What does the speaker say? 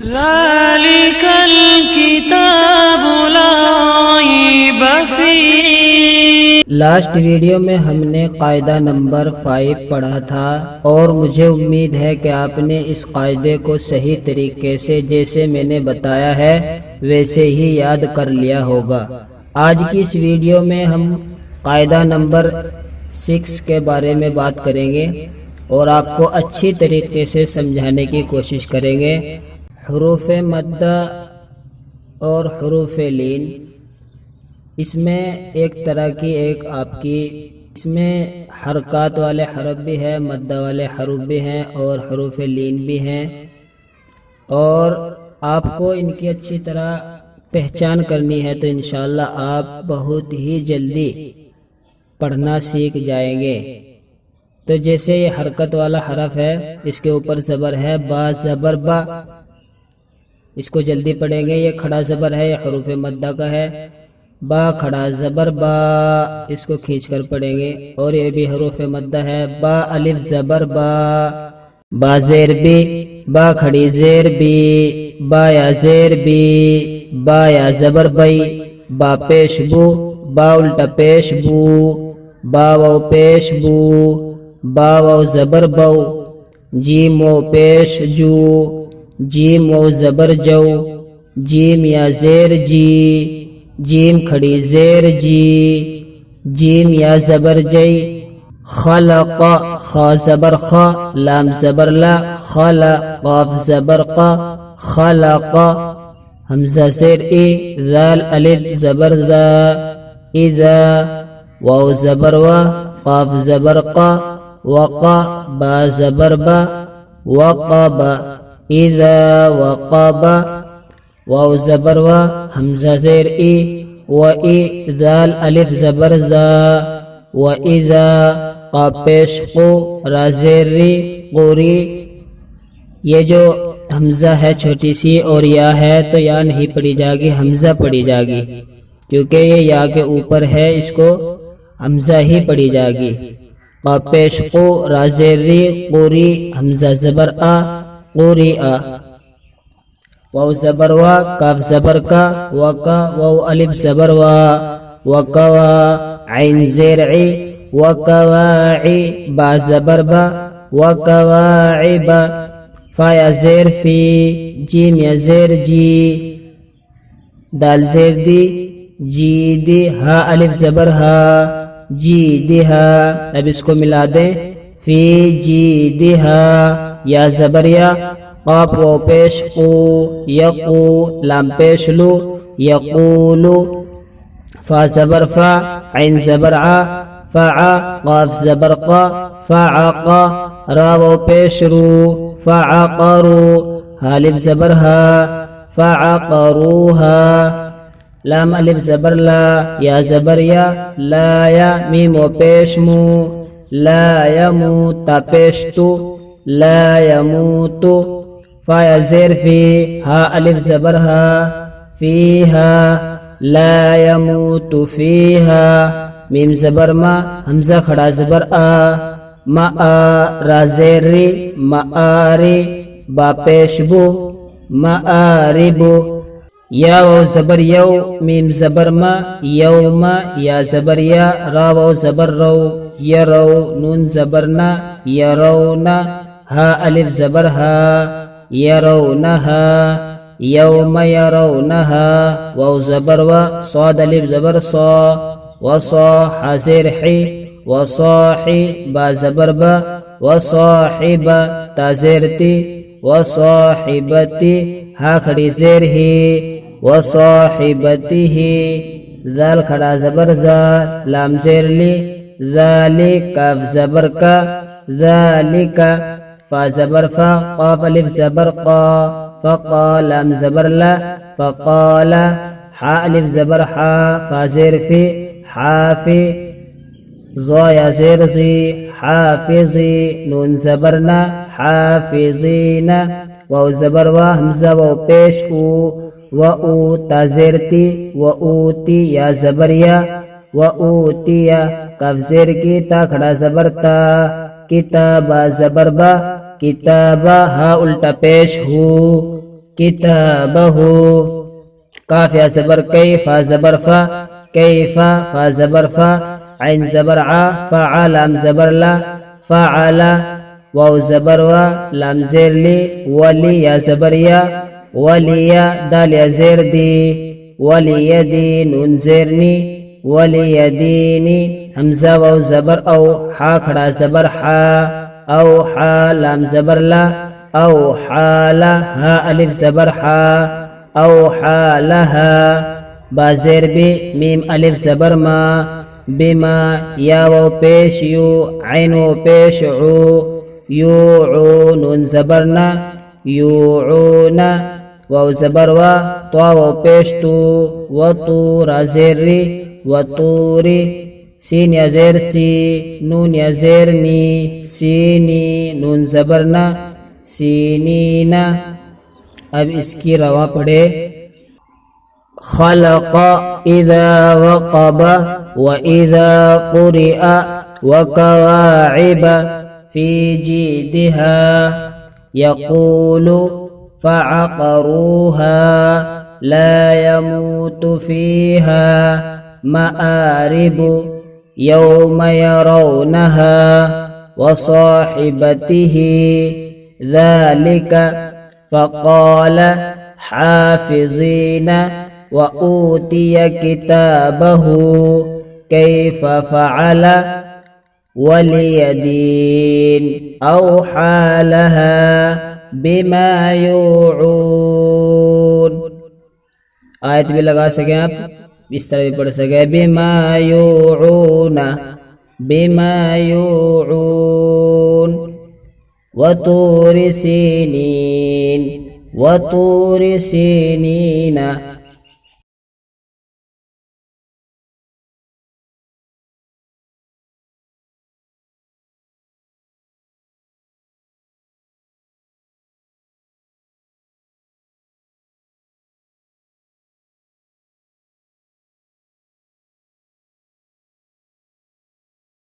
ذلك الكتاب لا ريب فيه۔ لاسٹ ویڈیو میں ہم نے قاعدہ نمبر 5 پڑھا تھا اور مجھے امید ہے کہ آپ نے اس قاعدے کو صحیح طریقے سے جیسے میں نے بتایا ہے ویسے ہی یاد کر لیا ہوگا۔ آج کی اس ویڈیو میں ہم قاعدہ نمبر 6 کے بارے میں بات کریں گے اور آپ کو اچھی طریقے سے سمجھانے کی کوشش کریں گے۔ حروف مدہ اور حروف لین، اس میں ایک طرح کی اس میں حرکات والے حرف بھی ہیں، مدہ والے حروف بھی ہیں اور حروف لین بھی ہیں، اور آپ کو ان کی اچھی طرح پہچان کرنی ہے تو انشاءاللہ آپ بہت ہی جلدی پڑھنا سیکھ جائیں گے۔ تو جیسے یہ حرکت والا حرف ہے، اس کے اوپر زبر ہے با، زبر با، اس کو جلدی پڑھیں گے۔ یہ کھڑا زبر ہے، یہ حروف مدہ کا ہے، با کھڑا زبر با، اس کو کھینچ کر پڑھیں گے۔ اور یہ بھی حروف مدہ ہے، با الف زبر با، با زیر بی، با کھڑی زیر بی، با یا زیر بی، با یا زبر بئی، با پیش بو، با الٹا پیش بو، با واو پیش بو، با واو زبر بو، جیم واو پیش جو، جیم واو زبر جو، جیم یا زیر جی، جیم کھڑی زیر جی، جیم یا زبر جی، خلق خا زبر خا، لام زبر لا، خلق قاف زبر قا، خلق، حمزہ زیر ای، ذال الف زبر ذا، اذا، واو زبر وا، قاف زبر قا، وقا با زبر با، وقب، اذا وقب، واو زبر وا، حمزہ زیر ای، و ای، ذال الف زبر ذا، و اذا، قاف پیش قو، را زیر ری، قوری۔ یہ جو حمزہ ہے چھوٹی سی اور یا ہے تو یا نہیں پڑھی جائے گی، حمزہ پڑھی جائے گی، کیونکہ یہ یا کے اوپر ہے، اس کو حمزہ ہی پڑھی جائے گی۔ قاف پیش قو، را زیر ری، قوری، حمزہ زبر آ، قوری آ، واو زبر وا، کاف زبر کا، وکا، واو الف زبر وا، وکوا، عین زیر عی، وکواعی، با زبر با، وکواعب، فا یا زیر فی، جیم یا زیر جی، دال زیر دی، جی دی، ہا الف زبر ہا، جی دی ہا۔ اب اس کو ملا دیں، فی جی دی ہا، یا زبر یا، قاف واو پیش قو، یقو، لام پیش لو، یقولو، فا زبر فا، عین زبر ع، فع، قاف زبر قا، فعقا، را واو پیش رو، فعقرو، ہا الف زبر ہا، فعقروها، لام الف زبر لا، یا زبر یا، لا یا، میم و پیش مو، لا یموت، تا پیش تو، لا یموتو، فا یا زیر فی، ہا الف زبر ہا، فیہا، لا یموت فیہا، میم زبر ما، حمزہ کھڑا زبر آ، ما آ، را زیر ری، معاری، با پیش بو، معاربو، یا واو زبر یو، میم زبر ما، یوم، یا زبر یا، را واو زبر رو، یرو، نون زبر نا، یرونا، ہا الف زبر ہا، یرونہا، یوم یرونہا، واو زبر وا، صاد الف زبر صا، وصا، حا زیر حی، وصاحی، با زبر با، وصاحب، تا زیر تی، وصاحبتی، ہا کھڑی زیر ہی، وصاحبتی ہی، ذال کھڑا زبر زا، لام زیر لی، ذالی، کاف زبر کا، ذالکا، فا زبر فا، قاف الف زبر قا، فقا، لام زبر لا، فقالا، حا الف زبر حا، فا زیر فی، حافی، ضا یا زیر زی، حافظی، نون زبرنا، حافظین، واو زبر وا، حمزہ واو پیش او، و او، تا زیر تی، و اوتی، یا زبر یا، و اوتیا، کاف زیر کی، تا کھڑا زبر تا، کتابا زبر با، کتابا، ہا الٹا پیش ہو، کتابہ، کاف یا زبر کئی، فا زبر فا، کیفا، فا زبر فا، عین زبر ع، فا لام زبر لا، فعلا، واو زبر وا، لام زیر لی، ولی یا زبر یا، ولیا، دال یا زیر دی، ولی دی، نون زیر نی، ولی دینی، حمزہ واو زبر او، حا کھڑا زبر حا، او حا لام زبر لا، او حالا، ہا الف زبر حا، او حالہا، با زیر بی، میم الف زبر ما، بما، یا واو پیش یو، عین واو پیش عو، یوعو، نون زبرنا، یوعونا، واو زبر وا، طا واو پیش تو، وطورا زیر ری، وطوری، سین یا زیر سی، نون یا زیر نی، سینی، نون زبرنا، سینینا۔ اب اس کی رواں پڑھے، خلق اذا وقب واذا قرئ وكواعب في جيدها يقول فعقروها لا يموت فيها مآرب يوم يرونها وصاحبته ذلك فقال حافظين وأوتي كتابه كيف فعل وليدين أوحى لها بما يوعون۔ آیت بھی لگا سکیں آپ، اس طرح بھی پڑھ سکیں، بما یوعون، بما یوعون، وطور سینین، وطور سینین،